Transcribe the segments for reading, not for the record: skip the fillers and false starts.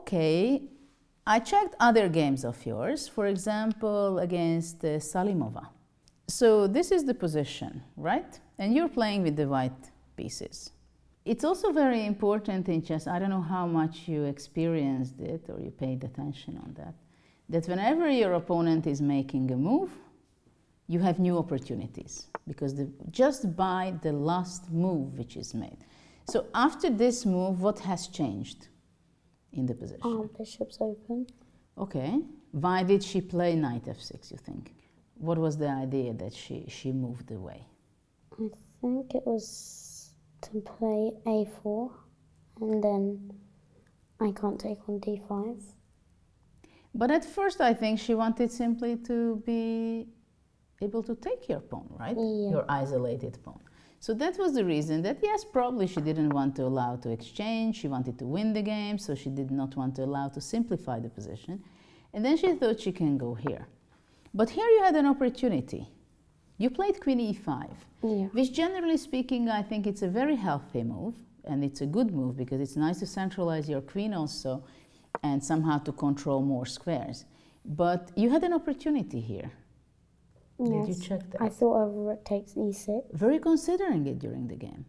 Okay, I checked other games of yours, for example, against Salimova. So this is the position, right? And you're playing with the white pieces. It's also very important in chess, I don't know how much you experienced it or you paid attention on that, that whenever your opponent is making a move, you have new opportunities, because just by the last move which is made. So after this move, what has changed in the position? Bishop's open. Okay. Why did she play knight f6, you think? What was the idea that she moved away? I think it was to play a4, and then I can't take on d5. But at first I think she wanted simply to be able to take your pawn, right? Yeah. Your isolated pawn. So that was the reason that, yes, probably she didn't want to allow to exchange, she wanted to win the game, so she did not want to allow to simplify the position. And then she thought she can go here. But here you had an opportunity. You played queen e5, Yeah. which generally speaking, I think it's a very healthy move, and it's a good move because it's nice to centralize your queen also and somehow to control more squares. But you had an opportunity here. Yes. Did you check that? I thought of rook takes e6. Very considering it during the game.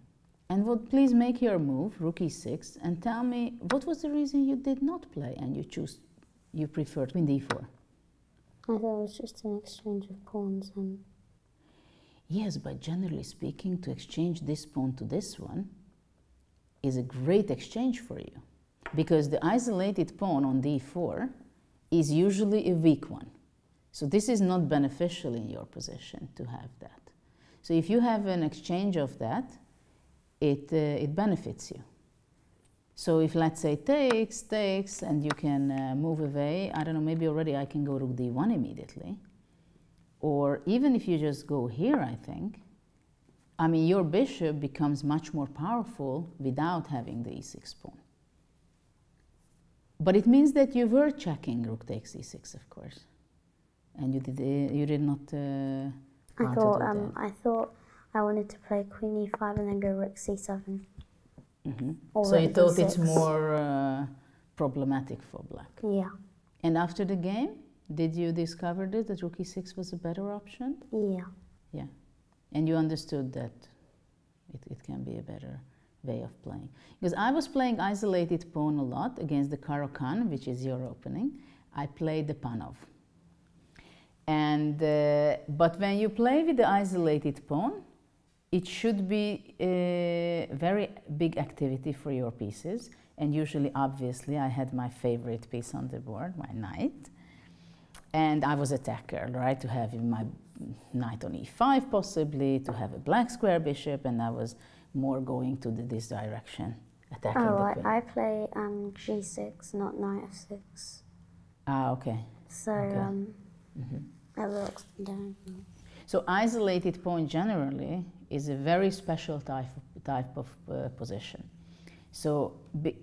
And please make your move, rook e6, and tell me what was the reason you did not play and you preferred queen d4? I thought it was just an exchange of pawns. And Yes, but generally speaking, to exchange this pawn to this one is a great exchange for you, because the isolated pawn on d4 is usually a weak one. So this is not beneficial in your position to have that. So if you have an exchange of that, it benefits you. So if, let's say, takes, and you can move away, I don't know, maybe already I can go rook d1 immediately. Or even if you just go here, I think, I mean, your bishop becomes much more powerful without having the e6 pawn. But it means that you were checking rook takes e6, of course. And you did not want to do that. I thought I wanted to play queen e5 and then go rook c7. Mm-hmm. Or So you rook thought d6. it's more problematic for black. Yeah. And after the game, did you discover this, that rook e6 was a better option? Yeah. Yeah. And you understood that it can be a better way of playing. Because I was playing isolated pawn a lot against the Caro-Kann, which is your opening. I played the Panov. And, but when you play with the isolated pawn, it should be a very big activity for your pieces. And usually, obviously, I had my favorite piece on the board, my knight. And I was attacker, right, to have my knight on e5 possibly, to have a black square bishop, and I was more going to this direction, attacking the queen. I play g6, not knight f6. Ah, okay. So, Okay. that looks down. So isolated pawn generally is a very special type of position. So,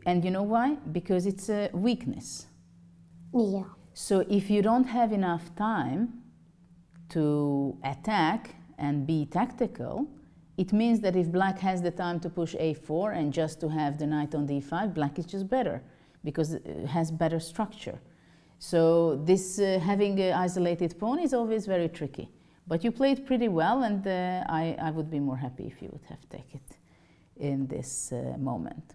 and you know why? Because it's a weakness. Yeah. So if you don't have enough time to attack and be tactical, it means that if black has the time to push a4 and just to have the knight on d5, black is just better because it has better structure. So this having an isolated pawn is always very tricky. But you played pretty well, and I would be more happy if you would have taken it in this moment.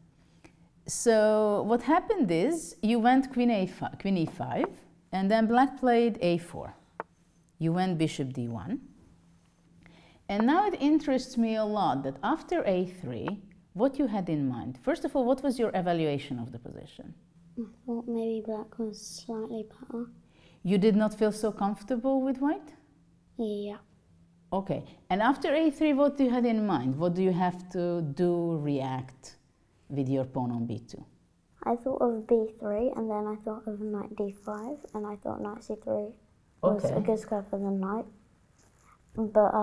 So what happened is you went queen e5, and then black played a4. You went bishop d1. And now it interests me a lot that after a3, what you had in mind. First of all, what was your evaluation of the position? I thought maybe black was slightly better. You did not feel so comfortable with white? Yeah. Okay. And after a3, what do you had in mind? What do you have to do, react with your pawn on b2? I thought of b3, and then I thought of knight d5, and I thought knight c3 was a good square for the knight. But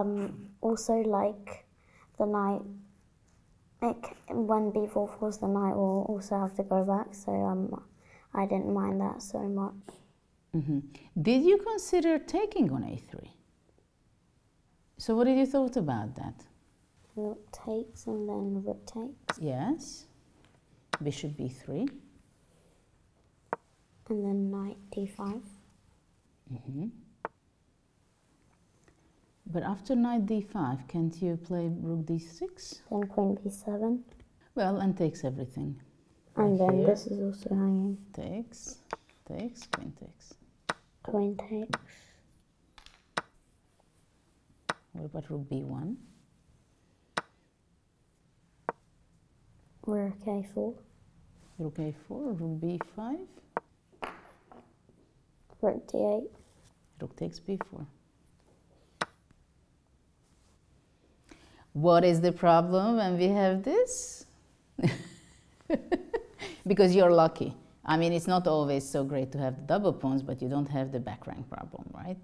also, like, the knight, like, when b4 falls, the knight will also have to go back, so I didn't mind that so much. Mm-hmm. Did you consider taking on a3? So what did you thought about that? Rook takes and then rook takes. Yes. Bishop b3. and then knight d5. But after knight d5, can't you play rook d6? Then queen b7. Well, and takes everything. And Right then here. this is also hanging. Takes, queen takes. Queen takes. What about rook b1? Rook a4. Rook a4, rook b5, Rook d8. rook takes b4. What is the problem when we have this? Because you're lucky. I mean, it's not always so great to have the double pawns, but you don't have the back rank problem, right?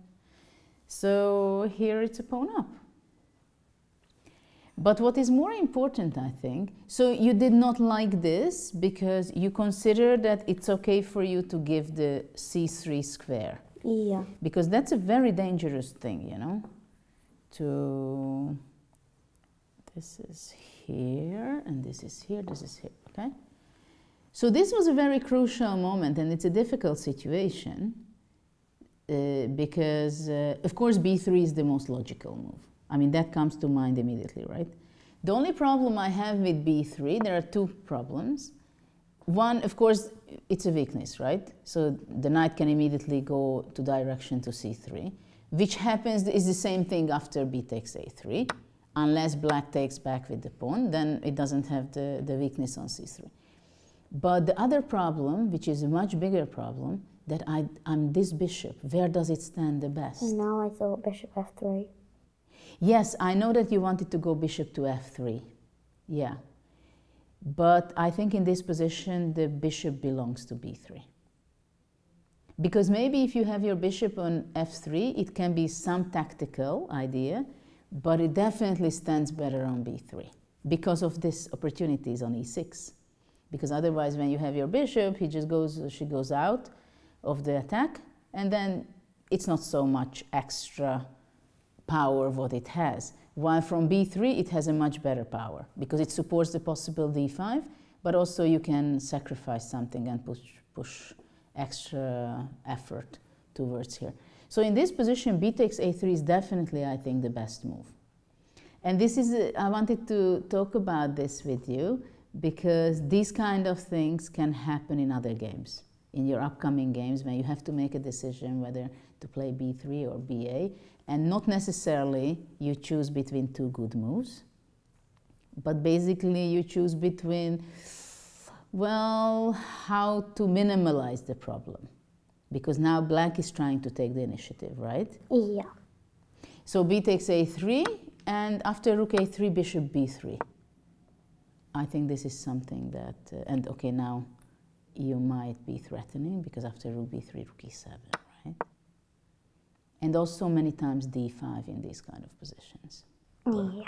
So here it's a pawn up. But what is more important, I think, so you did not like this because you consider that it's okay for you to give the c3 square. Yeah. Because that's a very dangerous thing, you know, to... This is here, and this is here, this is here, okay? So this was a very crucial moment, and it's a difficult situation because, of course, b3 is the most logical move. I mean, that comes to mind immediately, right? The only problem I have with b3, there are two problems. One, of course, it's a weakness, right? So the knight can immediately go to direction to c3, which happens is the same thing after b takes a3. Unless black takes back with the pawn, then it doesn't have the weakness on c3. But the other problem, which is a much bigger problem, that I'm this bishop. Where does it stand the best? And now I thought bishop f3. Yes, I know that you wanted to go bishop to f3. Yeah. But I think in this position, the bishop belongs to b3. Because maybe if you have your bishop on f3, it can be some tactical idea, but it definitely stands better on b3 because of this opportunities on e6. Because otherwise, when you have your bishop, she goes out of the attack, and then it's not so much extra power what it has. While from b3, it has a much better power because it supports the possible d5, but also you can sacrifice something and push extra effort towards here. So in this position, b takes a3 is definitely, I think, the best move. And this is, I wanted to talk about this with you because these kind of things can happen in other games, in your upcoming games when you have to make a decision whether to play b3 or ba, and not necessarily you choose between two good moves, but basically you choose between, well, how to minimalize the problem. Because now black is trying to take the initiative, right? Yeah. So b takes a3, and after rook a3, bishop b3. I think this is something that, and okay, now you might be threatening because after rook b3, rook e7, right? And also many times d5 in these kind of positions. Yeah.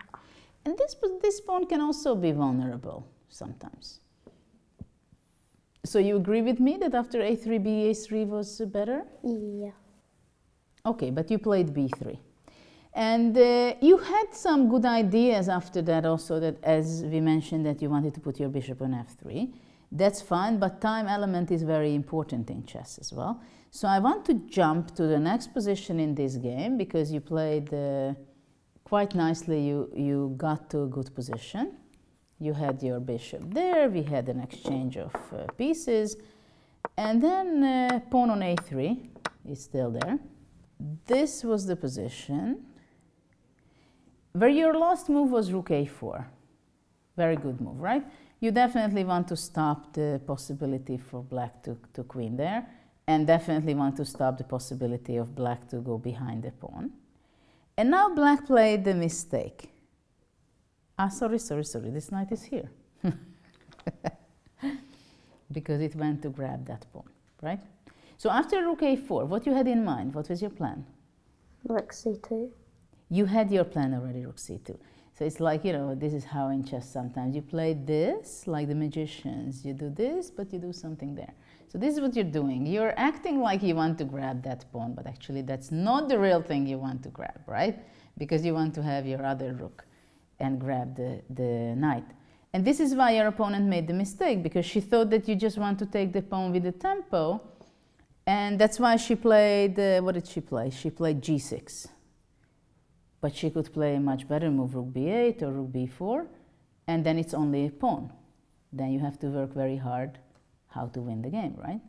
And this pawn can also be vulnerable sometimes. So you agree with me that after a3, ba3 was better? Yeah. Okay, but you played b3. And you had some good ideas after that also, that as we mentioned that you wanted to put your bishop on f3. That's fine, but time element is very important in chess as well. So I want to jump to the next position in this game because you played quite nicely. You got to a good position. You had your bishop there, we had an exchange of pieces, and then pawn on a3 is still there. This was the position where your last move was rook a4. Very good move, right? You definitely want to stop the possibility for black to queen there, and definitely want to stop the possibility of black to go behind the pawn. And now black played the mistake. Sorry, this knight is here. Because it went to grab that pawn, right? So after rook a4, what you had in mind? What was your plan? Rook c2. You had your plan already, rook c2. So it's like, you know, this is how in chess sometimes you play this, like the magicians. You do this, but you do something there. So this is what you're doing. You're acting like you want to grab that pawn, but actually that's not the real thing you want to grab, right? Because you want to have your other rook and grab the knight. And this is why your opponent made the mistake, because she thought that you just want to take the pawn with the tempo, And that's why she played, what did she play? She played g6. But she could play a much better move, rook b8 or rook b4, and then it's only a pawn. Then you have to work very hard how to win the game, right?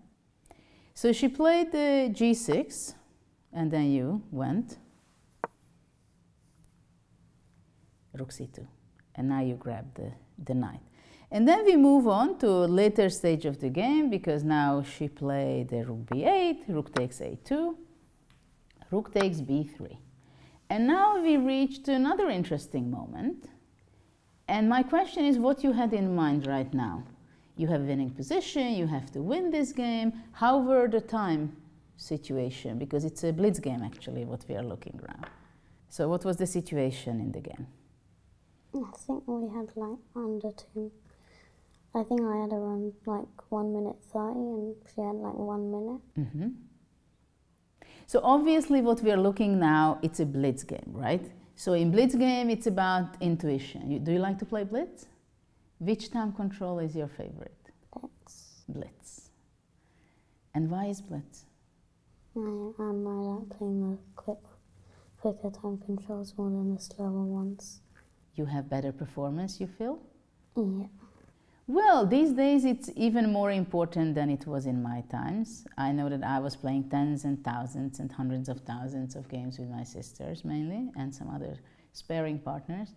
So she played g6, and then you went rook c2. And now you grab the knight. And then we move on to a later stage of the game, because now she played rook b8, rook takes a2, rook takes b3. And now we reached another interesting moment. And my question is what you had in mind right now. You have a winning position, you have to win this game. How were the time situation? Because it's a blitz game, actually, what we are looking around. So what was the situation in the game? I think we had like under 2. I think I had around like 1 minute 30 and she had like 1 minute. Mm-hmm. So obviously what we are looking now, it's a blitz game, right? So in blitz game, it's about intuition. Do you like to play blitz? Which time control is your favorite? Blitz. Blitz. And why is blitz? I like playing the quicker time controls more than the slower ones. You have better performance, you feel? Yeah. Well, these days it's even more important than it was in my times. I know that I was playing tens and thousands and hundreds of thousands of games with my sisters mainly, and some other sparring partners.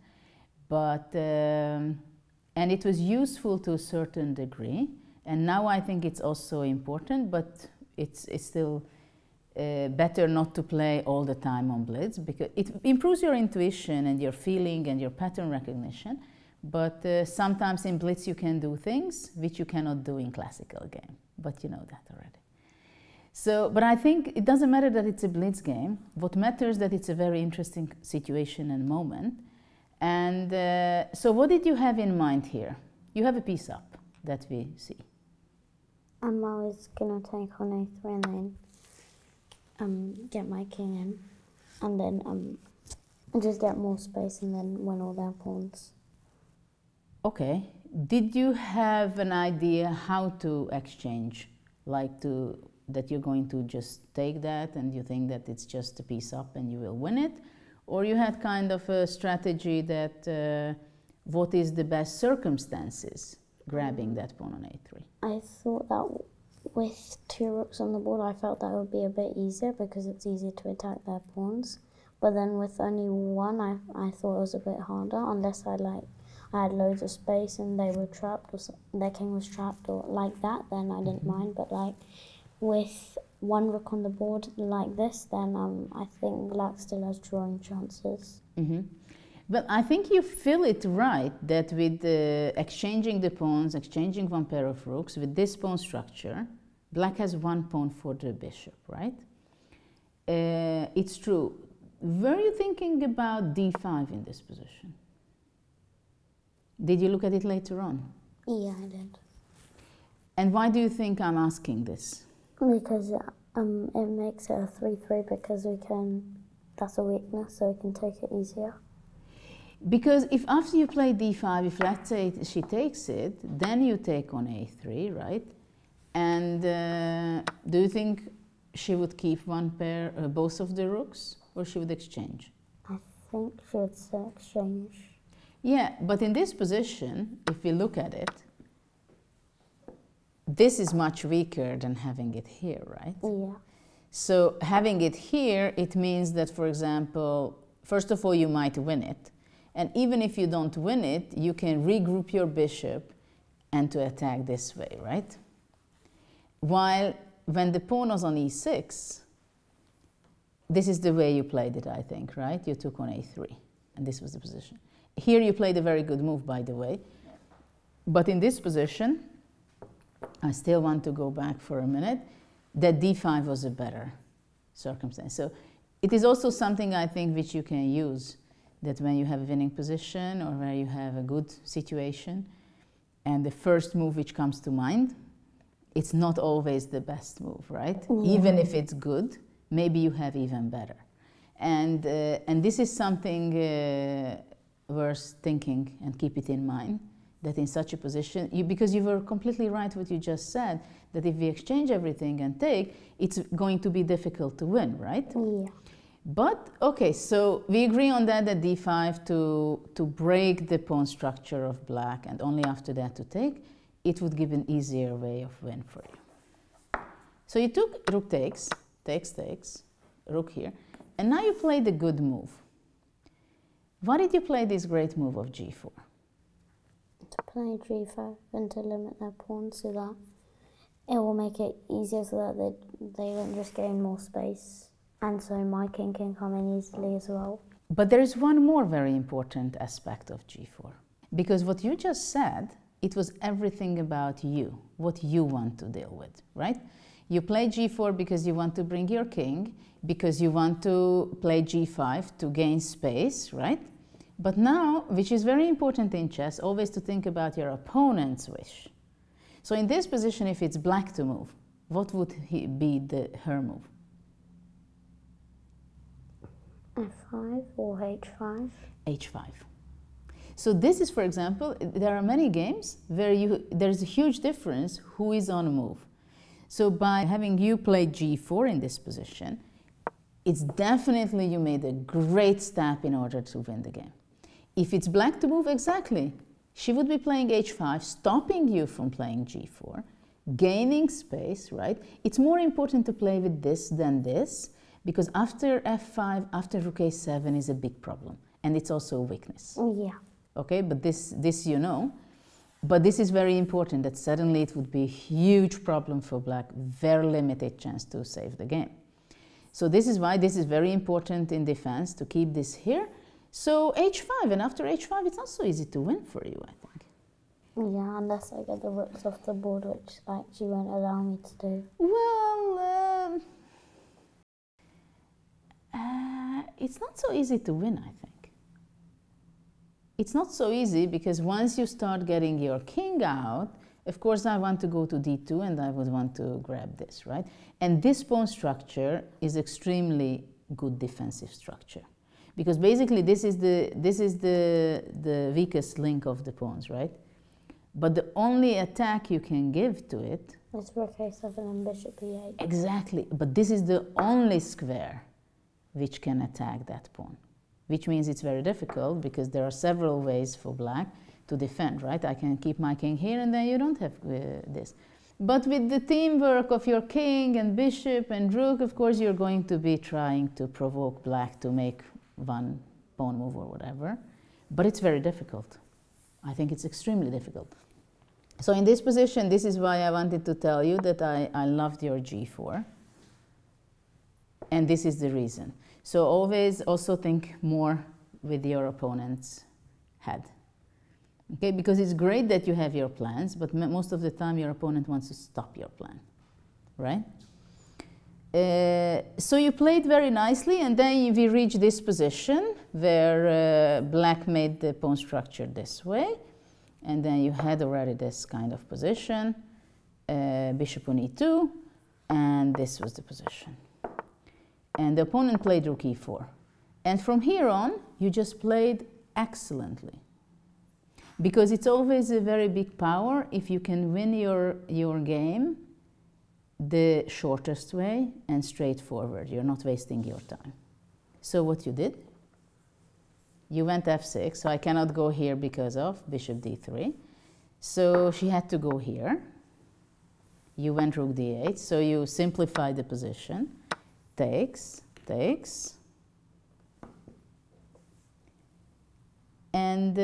But, and it was useful to a certain degree. And now I think it's also important, but it's still better not to play all the time on blitz, because it improves your intuition and your feeling and your pattern recognition. But sometimes in blitz you can do things which you cannot do in classical game, but you know that already. So, but I think it doesn't matter that it's a blitz game. What matters is that it's a very interesting situation and moment. And so what did you have in mind here? You have a piece up that we see. I was going to take on a3 and then get my king in. And then just get more space and then win all their pawns. Okay. Did you have an idea how to exchange? Like that you're going to just take that and you think that it's just a piece up and you will win it? Or you had kind of a strategy that what is the best circumstances grabbing that pawn on a3? I thought that with 2 rooks on the board, I felt that would be a bit easier because it's easier to attack their pawns. But then with only 1, I thought it was a bit harder, unless I had loads of space and they were trapped, or their king was trapped, or like that, then I didn't mind. But like with 1 rook on the board like this, then I think black still has drawing chances. Mm-hmm. But I think you feel it right that with exchanging the pawns, exchanging 1 pair of rooks, with this pawn structure, black has 1 pawn for the bishop, right? It's true. Were you thinking about d5 in this position? Did you look at it later on? Yeah, I did. And why do you think I'm asking this? Because it makes it a 3-3 because that's a weakness, so we can take it easier. Because if after you play d5, if let's say she takes it, then you take on a3, right? And do you think she would keep 1 pair, both of the rooks, or she would exchange? I think she would exchange. Yeah, but in this position, if we look at it, this is much weaker than having it here, right? Yeah. So having it here, it means that, for example, first of all, you might win it. And even if you don't win it, you can regroup your bishop and to attack this way, right? While when the pawn was on e6, this is the way you played it, I think, right? You took on a3, and this was the position. Here you played a very good move, by the way. But in this position, I still want to go back for a minute, that d5 was a better circumstance. So it is also something, I think, which you can use, that when you have a winning position or where you have a good situation, and the first move which comes to mind, it's not always the best move, right? Yeah. Even if it's good, maybe you have even better. And this is something worth thinking and keep it in mind, that in such a position, because you were completely right what you just said, that if we exchange everything and take, it's going to be difficult to win, right? Yeah. But, okay, so we agree on that at d5 to break the pawn structure of black, and only after that to take. It would give an easier way of win for you. So you took rook takes, takes, rook here, and now you played a good move. Why did you play this great move of g4? To play g5 and to limit their pawn so that it will make it easier so that they don't just gain more space. And so my king can come in easily as well. But there is one more very important aspect of g4. Because what you just said, it was everything about you, what you want to deal with, right? You play g4 because you want to bring your king, because you want to play g5 to gain space, right? But now, which is very important in chess, always to think about your opponent's wish. So in this position, if it's black to move, what would be her move? f5 or h5? h5. So this is, for example, there are many games where there's a huge difference who is on a move. So by having you play g4 in this position, it's definitely you made a great step in order to win the game. If it's black to move, exactly. She would be playing h5, stopping you from playing g4, gaining space, right? It's more important to play with this than this, because after f5, after rook a7 is a big problem, and it's also a weakness. Yeah. Okay, but this you know. But this is very important, that suddenly it would be a huge problem for black, very limited chance to save the game. So this is why this is very important in defense, to keep this here. So h5, and after h5, it's not so easy to win for you, I think. Yeah, unless I get the rooks off the board, which actually won't allow me to do. Well, it's not so easy to win, I think. It's not so easy because once you start getting your king out, of course I want to go to d2 and I would want to grab this, right? And this pawn structure is extremely good defensive structure. Because basically this is the weakest link of the pawns, right? But the only attack you can give to it... It's rook a7 and bishop e8. Exactly, but this is the only square which can attack that pawn. Which means it's very difficult because there are several ways for black to defend, right? I can keep my king here and then you don't have this. But with the teamwork of your king and bishop and rook, of course you're going to be trying to provoke black to make one pawn move or whatever. But it's very difficult. I think it's extremely difficult. So in this position, this is why I wanted to tell you that I loved your g4. And this is the reason. So always also think more with your opponent's head. Okay, because it's great that you have your plans, but most of the time your opponent wants to stop your plan, right? So you played very nicely, and then we reached this position where black made the pawn structure this way, and then you had already this kind of position, bishop on e2, and this was the position. And the opponent played rook e4. And from here on, you just played excellently. Because it's always a very big power if you can win your game the shortest way and straightforward. You're not wasting your time. So what you did, you went f6, so I cannot go here because of bishop d3. So she had to go here. You went rook d8, so you simplified the position. Takes, takes. And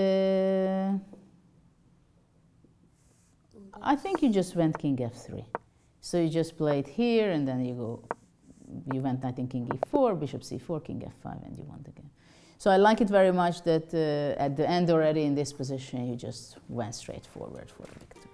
I think you just went king f3. So you just played here, and then you went, I think, king e4, bishop c4, king f5, and you won the game. So I like it very much that at the end already in this position, you just went straight forward for the victory.